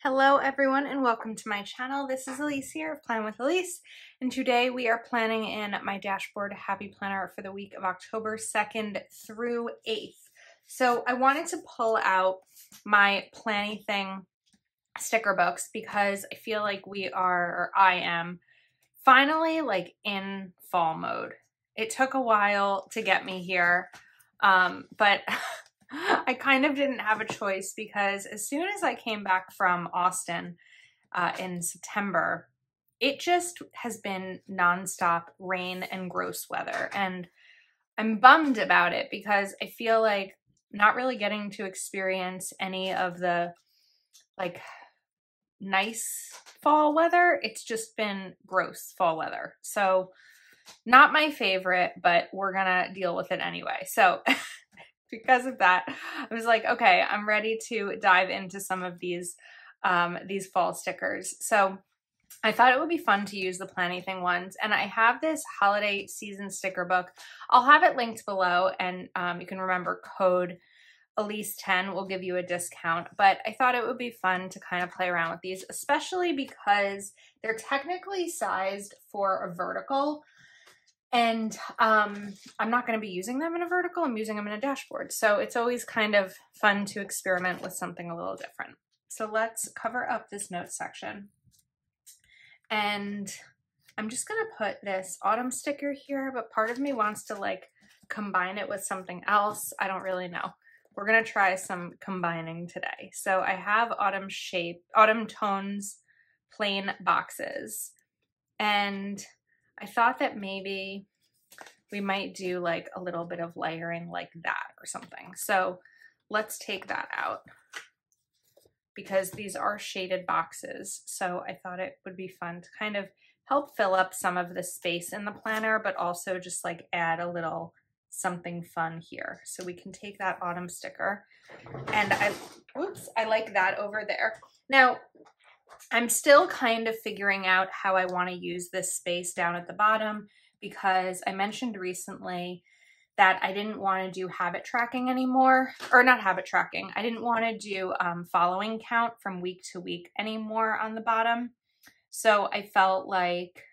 Hello everyone and welcome to my channel. This is Elise here of Plan with Elise, and today we are planning in my dashboard happy planner for the week of October 2nd through 8th. So I wanted to pull out my Planny-Thing sticker books because I feel like I am finally like in fall mode. It took a while to get me here, but I kind of didn't have a choice because as soon as I came back from Austin in September, it just has been nonstop rain and gross weather. And I'm bummed about it because I feel like not really getting to experience any of the like nice fall weather. It's just been gross fall weather. So not my favorite, but we're gonna deal with it anyway. So because of that, I was like, okay, I'm ready to dive into some of these fall stickers. So I thought it would be fun to use the Planny-Thing ones. And I have this holiday season sticker book. I'll have it linked below, and you can remember code Elise10 will give you a discount. But I thought it would be fun to kind of play around with these, especially because they're technically sized for a vertical. And I'm not going to be using them in a vertical, I'm using them in a dashboard. So it's always kind of fun to experiment with something a little different. So let's cover up this notes section. And I'm just going to put this autumn sticker here, but part of me wants to like combine it with something else. I don't really know. We're going to try some combining today. So I have autumn tones, plain boxes. And I thought that maybe we might do like a little bit of layering like that or something. So let's take that out because these are shaded boxes. So I thought it would be fun to kind of help fill up some of the space in the planner, but also just like add a little something fun here. So we can take that autumn sticker, and I like that over there. Now, I'm still kind of figuring out how I want to use this space down at the bottom because I mentioned recently that I didn't want to do habit tracking anymore, or not habit tracking. I didn't want to do following count from week to week anymore on the bottom. So I felt like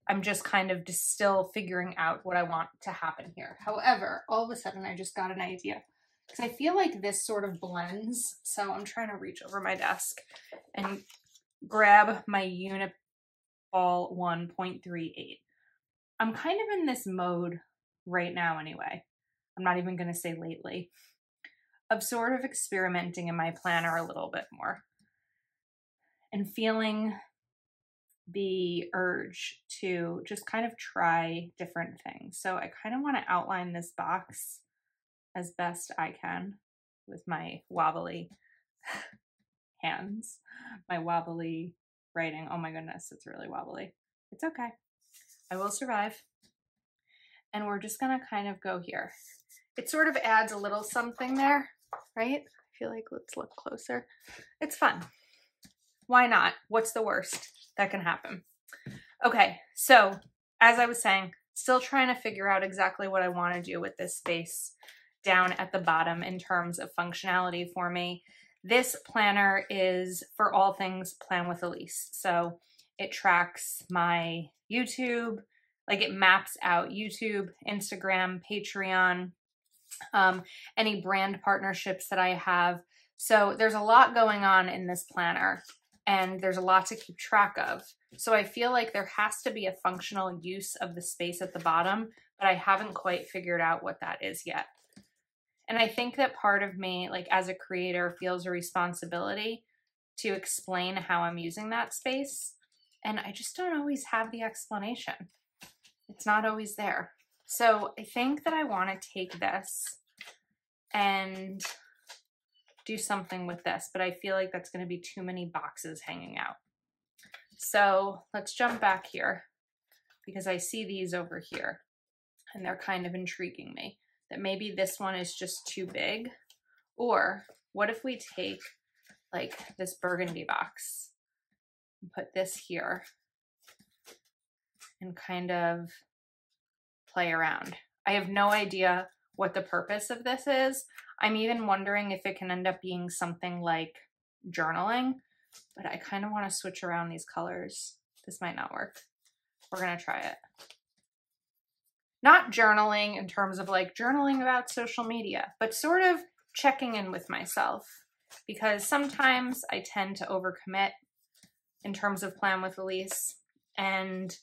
I'm just kind of just still figuring out what I want to happen here. However, all of a sudden I just got an idea because I feel like this sort of blends. So I'm trying to reach over my desk and grab my Uniball 1.38. I'm kind of in this mode right now anyway. I'm not even going to say lately, of sort of experimenting in my planner a little bit more and feeling the urge to just kind of try different things. So I kind of want to outline this box as best I can with my wobbly hands, my wobbly writing. Oh my goodness, it's really wobbly. It's okay. I will survive. And we're just gonna kind of go here. It sort of adds a little something there, right? I feel like, let's look closer. It's fun. Why not? What's the worst that can happen? Okay, so as I was saying, still trying to figure out exactly what I want to do with this space down at the bottom in terms of functionality for me. This planner is for all things Plan with Elise. So it tracks my YouTube, like it maps out YouTube, Instagram, Patreon, any brand partnerships that I have. So there's a lot going on in this planner and there's a lot to keep track of. So I feel like there has to be a functional use of the space at the bottom, but I haven't quite figured out what that is yet. And I think that part of me, like as a creator, feels a responsibility to explain how I'm using that space. And I just don't always have the explanation. It's not always there. So I think that I want to take this and do something with this, but I feel like that's going to be too many boxes hanging out. So let's jump back here because I see these over here and they're kind of intriguing me. That maybe this one is just too big. Or what if we take like this burgundy box and put this here and kind of play around. I have no idea what the purpose of this is. I'm even wondering if it can end up being something like journaling, but I kind of want to switch around these colors. This might not work. We're going to try it. Not journaling in terms of like journaling about social media, but sort of checking in with myself, because sometimes I tend to overcommit in terms of Plan with Elise, and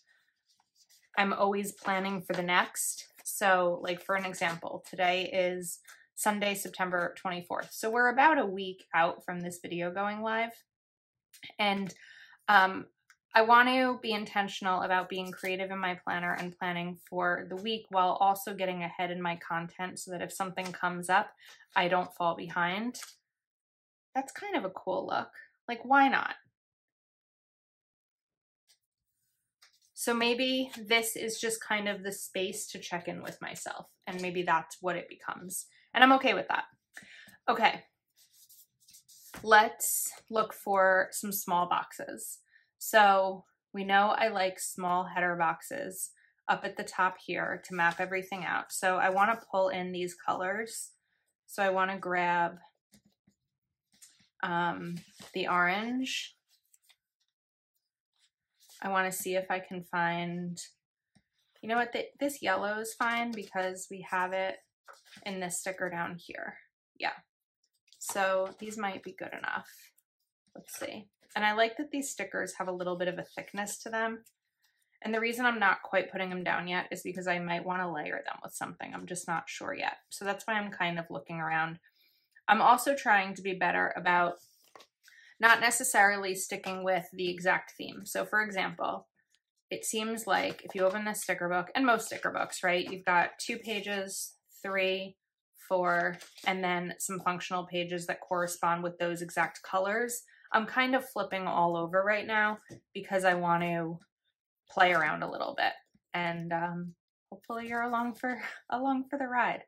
I'm always planning for the next. So like for an example, today is Sunday, September 24th. So we're about a week out from this video going live. And I want to be intentional about being creative in my planner and planning for the week while also getting ahead in my content so that if something comes up, I don't fall behind. That's kind of a cool look. Like, why not? So maybe this is just kind of the space to check in with myself, and maybe that's what it becomes. And I'm okay with that. Okay, let's look for some small boxes. So we know I like small header boxes up at the top here to map everything out. So I want to pull in these colors. So I want to grab the orange. I want to see if I can find, you know what, this yellow is fine because we have it in this sticker down here. Yeah. So these might be good enough. Let's see. And I like that these stickers have a little bit of a thickness to them. And the reason I'm not quite putting them down yet is because I might want to layer them with something. I'm just not sure yet. So that's why I'm kind of looking around. I'm also trying to be better about not necessarily sticking with the exact theme. So for example, it seems like if you open this sticker book, and most sticker books, right, you've got 2 pages, 3, 4, and then some functional pages that correspond with those exact colors. I'm kind of flipping all over right now because I want to play around a little bit, and hopefully you're along for the ride.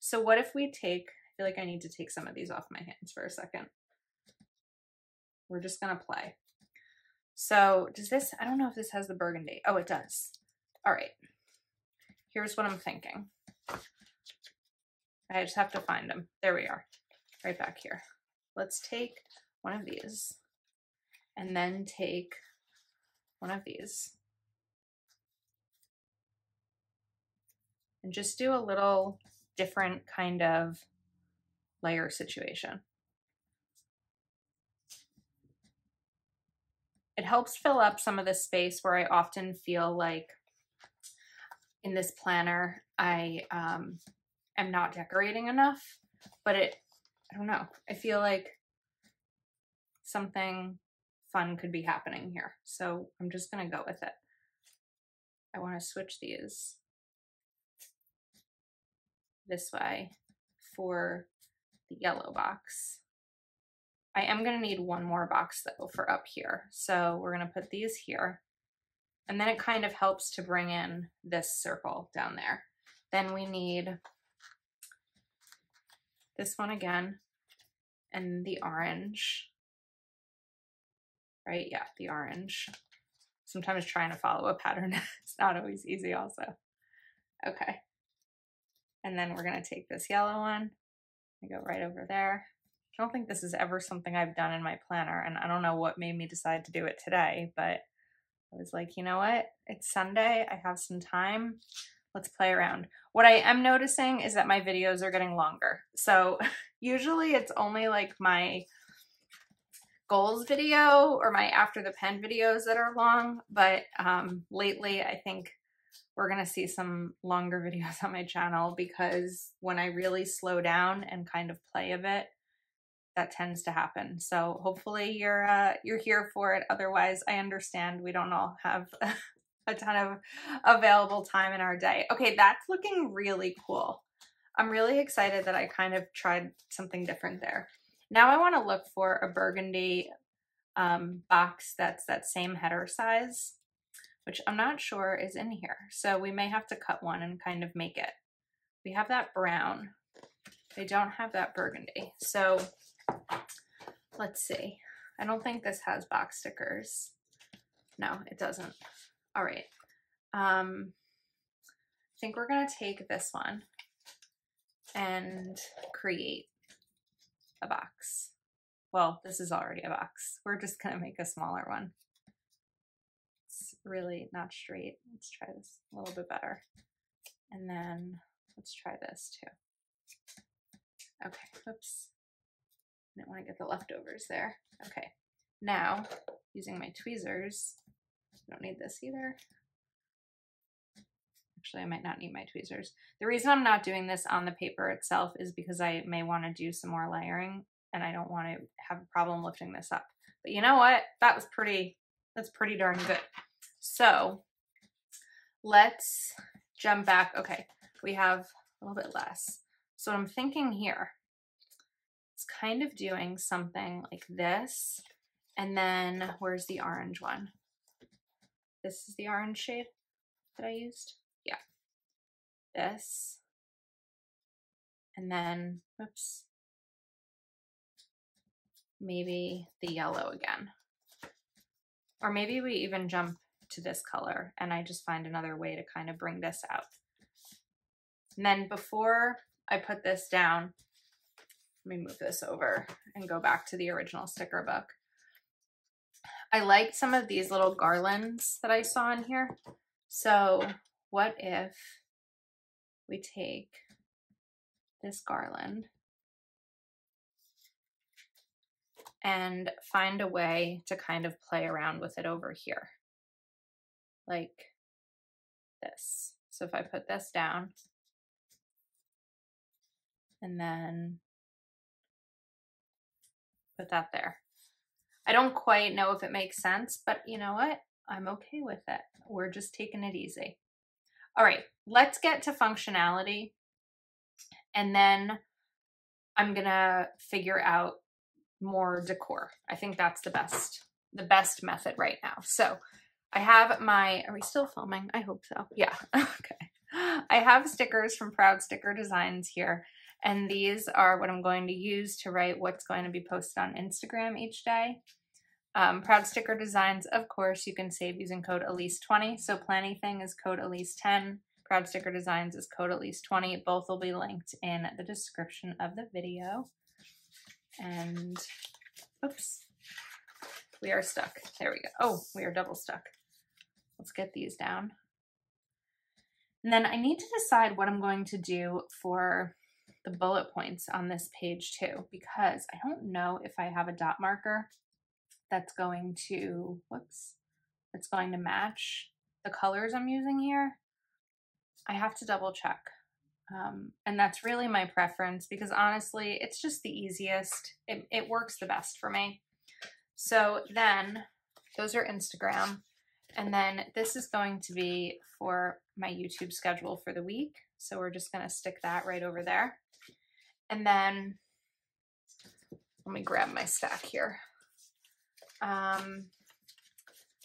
So what if we take, I feel like I need to take some of these off my hands for a second. We're just gonna play. So does this, I don't know if this has the burgundy. Oh, it does. All right, here's what I'm thinking. I just have to find them. There we are, right back here. Let's take one of these and then take one of these and just do a little different kind of layer situation. It helps fill up some of the space where I often feel like in this planner I am not decorating enough, but I don't know, I feel like something fun could be happening here. So I'm just gonna go with it. I want to switch these this way for the yellow box. I am going to need one more box though for up here. So we're going to put these here, and then it kind of helps to bring in this circle down there. Then we need this one again and the orange, right? Yeah, the orange. Sometimes trying to follow a pattern it's not always easy also. Okay. And then we're going to take this yellow one and go right over there. I don't think this is ever something I've done in my planner, and I don't know what made me decide to do it today, but I was like, you know what? It's Sunday. I have some time. Let's play around. What I am noticing is that my videos are getting longer. So usually it's only like my goals video or my after the pen videos that are long, but lately I think we're going to see some longer videos on my channel because when I really slow down and kind of play a bit, that tends to happen. So hopefully you're here for it. Otherwise, I understand we don't all have a ton of available time in our day. Okay, that's looking really cool. I'm really excited that I kind of tried something different there. Now I want to look for a burgundy box that's that same header size, which I'm not sure is in here. So we may have to cut one and kind of make it. We have that brown. They don't have that burgundy. So let's see. I don't think this has box stickers. No, it doesn't. All right. I think we're gonna take this one and create a box. well, this is already a box. We're just gonna make a smaller one. It's really not straight. Let's try this a little bit better. And then let's try this too. Okay, oops. Didn't want to get the leftovers there. Okay, now using my tweezers, don't need this either. Actually, I might not need my tweezers. The reason I'm not doing this on the paper itself is because I may want to do some more layering and I don't want to have a problem lifting this up. But you know what? That's pretty darn good. So let's jump back. Okay, we have a little bit less. So what I'm thinking here, it's kind of doing something like this. And then where's the orange one? This is the orange shade that I used. Yeah, this. And then, oops, maybe the yellow again. Or maybe we even jump to this color and I just find another way to kind of bring this out. And then before I put this down, let me move this over and go back to the original sticker book. I liked some of these little garlands that I saw in here. So what if we take this garland and find a way to kind of play around with it over here, like this. So if I put this down and then put that there. I don't quite know if it makes sense, but you know what? I'm okay with it. We're just taking it easy. All right, let's get to functionality. And then I'm gonna figure out more decor. I think that's the best method right now. So I have my, are we still filming? I hope so. Yeah, okay. I have stickers from Proud Sticker Designs here. And these are what I'm going to use to write what's going to be posted on Instagram each day. Proud Sticker Designs, of course, you can save using code Elise20. So Plannything is code Elise10. Proud Sticker Designs is code Elise20. Both will be linked in the description of the video. And, oops, we are stuck. There we go. Oh, we are double stuck. Let's get these down. And then I need to decide what I'm going to do for the bullet points on this page too, because I don't know if I have a dot marker that's going to, whoops, it's going to match the colors I'm using here. I have to double check. And that's really my preference because honestly, it's just the easiest. It works the best for me. So then those are Instagram. And then this is going to be for my YouTube schedule for the week. So we're just going to stick that right over there. And then let me grab my stack here.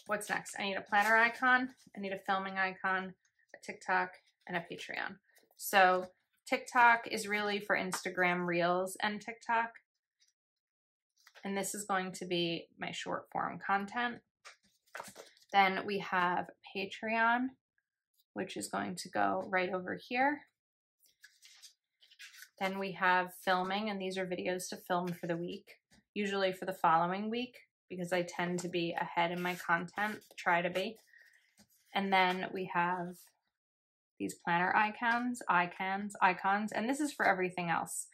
What's next? I need a planner icon. I need a filming icon, a TikTok, and a Patreon. So TikTok is really for Instagram Reels and TikTok. And this is going to be my short form content. Then we have Patreon, which is going to go right over here. Then we have filming, and these are videos to film for the week, usually for the following week, because I tend to be ahead in my content, try to be. And then we have these planner icons, and this is for everything else.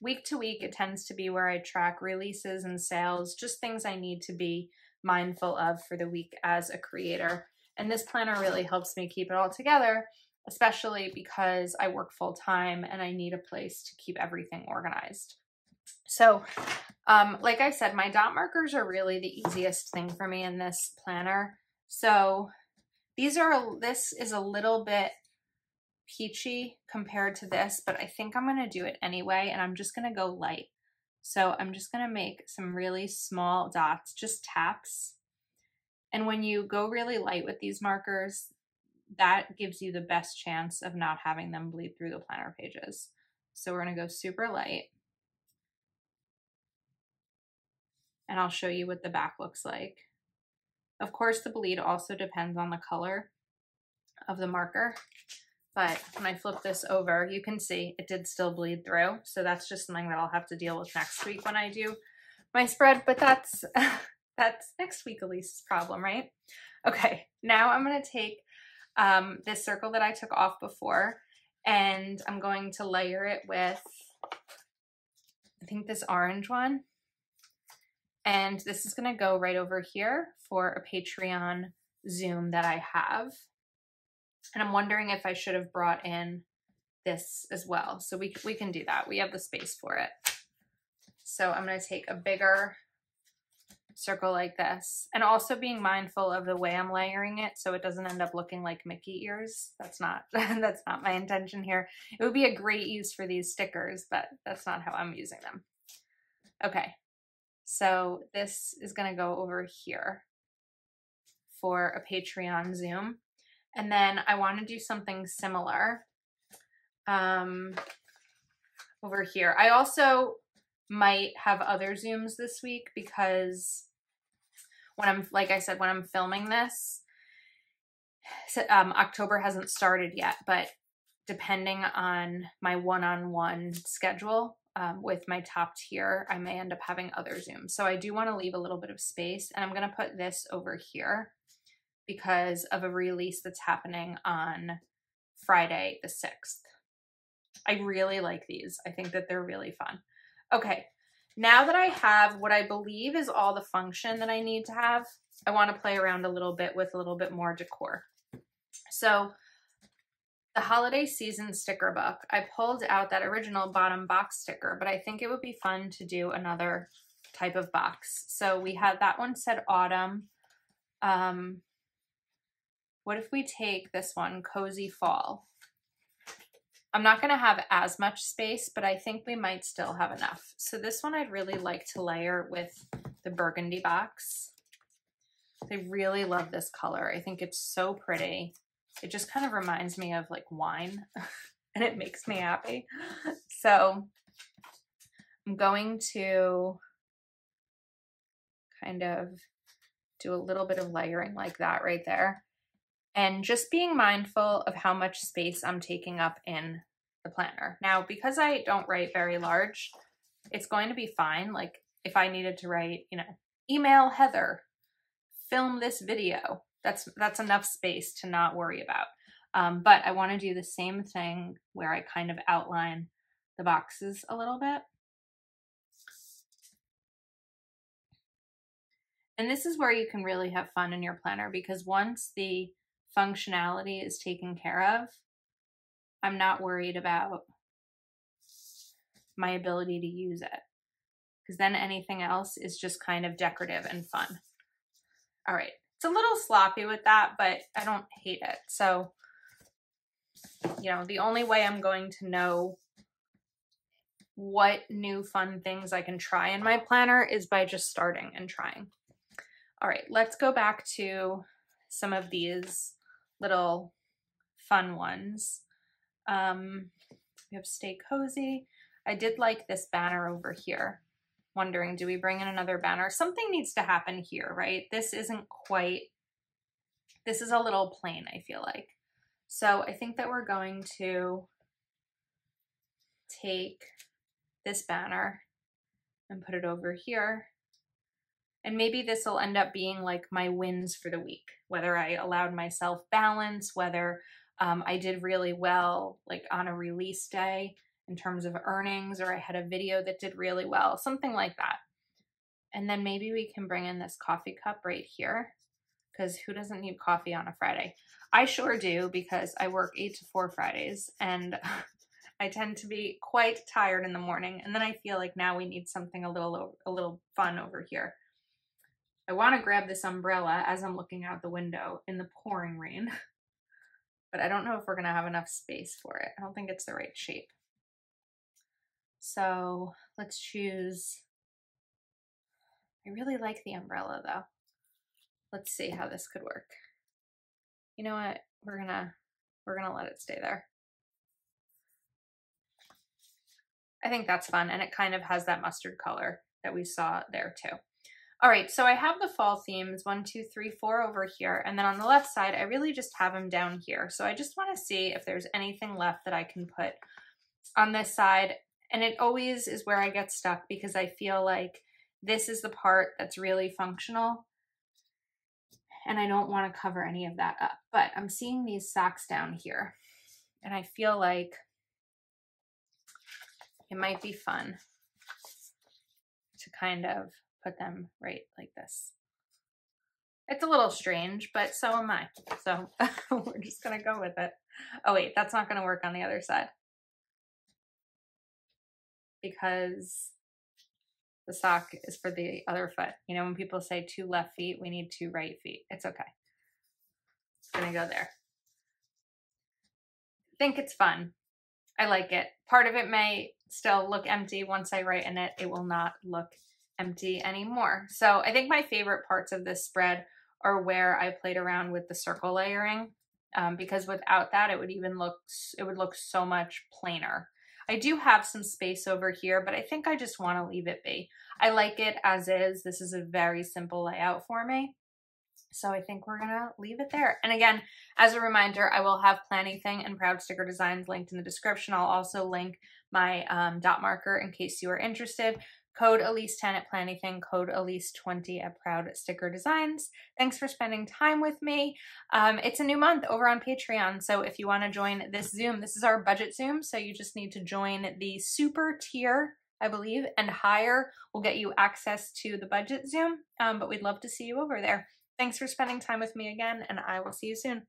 Week to week, it tends to be where I track releases and sales, just things I need to be mindful of for the week as a creator. And this planner really helps me keep it all together, especially because I work full time and I need a place to keep everything organized. So, like I said, my dot markers are really the easiest thing for me in this planner. So this is a little bit peachy compared to this, but I think I'm going to do it anyway, and I'm just going to go light. So I'm just going to make some really small dots, just taps. And when you go really light with these markers, that gives you the best chance of not having them bleed through the planner pages. So we're going to go super light. And I'll show you what the back looks like. Of course, the bleed also depends on the color of the marker. But when I flip this over, you can see it did still bleed through. So that's just something that I'll have to deal with next week when I do my spread, but that's that's next week Elise's problem, right? Okay, now I'm gonna take this circle that I took off before, and I'm going to layer it with, I think, this orange one. And this is gonna go right over here for a Patreon Zoom that I have. And I'm wondering if I should have brought in this as well. So we can do that. We have the space for it. So I'm gonna take a bigger circle like this, and also being mindful of the way I'm layering it so it doesn't end up looking like Mickey ears. That's not that's not my intention here. It would be a great use for these stickers, but that's not how I'm using them. Okay, so this is gonna go over here for a Patreon Zoom, and then I want to do something similar over here. I also might have other Zooms this week because when I'm, like I said, when I'm filming this, October hasn't started yet, but depending on my one-on-one schedule with my top tier, I may end up having other Zooms. So I do want to leave a little bit of space, and I'm going to put this over here because of a release that's happening on Friday the 6th. I really like these. I think that they're really fun. Okay, now that I have what I believe is all the function that I need to have, I want to play around a little bit with a little bit more decor. So the holiday season sticker book, I pulled out that original bottom box sticker, but I think it would be fun to do another type of box. So we had that one said autumn. What if we take this one, cozy fall? I'm not going to have as much space, but I think we might still have enough. So this one I'd really like to layer with the burgundy box. I really love this color. I think it's so pretty. It just kind of reminds me of like wine and it makes me happy. So I'm going to kind of do a little bit of layering like that right there. And just being mindful of how much space I'm taking up in the planner. Now, because I don't write very large, it's going to be fine. Like if I needed to write, you know, email Heather, film this video, that's enough space to not worry about. But I want to do the same thing where I kind of outline the boxes a little bit. And this is where you can really have fun in your planner, because once the functionality is taken care of, I'm not worried about my ability to use it, because then anything else is just kind of decorative and fun. All right, it's a little sloppy with that, but I don't hate it. So, you know, the only way I'm going to know what new fun things I can try in my planner is by just starting and trying. All right, let's go back to some of these little fun ones. We have Stay Cozy. I did like this banner over here. Wondering, do we bring in another banner? Something needs to happen here, right? This isn't quite, this is a little plain, I feel like. So I think that we're going to take this banner and put it over here. And maybe this will end up being like my wins for the week, whether I allowed myself balance, whether I did really well like on a release day in terms of earnings, or I had a video that did really well, something like that. And then maybe we can bring in this coffee cup right here, because who doesn't need coffee on a Friday? I sure do, because I work 8 to 4 Fridays and I tend to be quite tired in the morning. And then I feel like now we need something a little fun over here. I want to grab this umbrella as I'm looking out the window in the pouring rain, but I don't know if we're going to have enough space for it. I don't think it's the right shape. So let's choose, I really like the umbrella though. Let's see how this could work. You know what? We're gonna let it stay there. I think that's fun, and it kind of has that mustard color that we saw there too. All right, so I have the fall themes 1, 2, 3, 4 over here, and then on the left side, I really just have them down here. So I just want to see if there's anything left that I can put on this side, and it always is where I get stuck, because I feel like This is the part that's really functional, and I don't want to cover any of that up. But I'm seeing these socks down here, and I feel like it might be fun to kind of put them right like this. It's a little strange, but so am I. So we're just gonna go with it. Oh wait, that's not gonna work on the other side, because the sock is for the other foot. You know, when people say 2 left feet, we need 2 right feet. It's okay. It's gonna go there. I think it's fun. I like it. Part of it may still look empty once I write in it. It will not look empty anymore. So I think my favorite parts of this spread are where I played around with the circle layering, because without that, it would look so much plainer. I do have some space over here, but I think I just want to leave it be. I like it as is. This is a very simple layout for me. So I think we're gonna leave it there. And again, as a reminder, I will have Planything and Proud Sticker Designs linked in the description. I'll also link my dot marker in case you are interested. Code Elise10 at Planything, code Elise20 at Proud Sticker Designs. Thanks for spending time with me. It's a new month over on Patreon, so if you want to join this Zoom, this is our budget Zoom, so you just need to join the super tier, I believe, and higher will get you access to the budget Zoom, but we'd love to see you over there. Thanks for spending time with me again, and I will see you soon.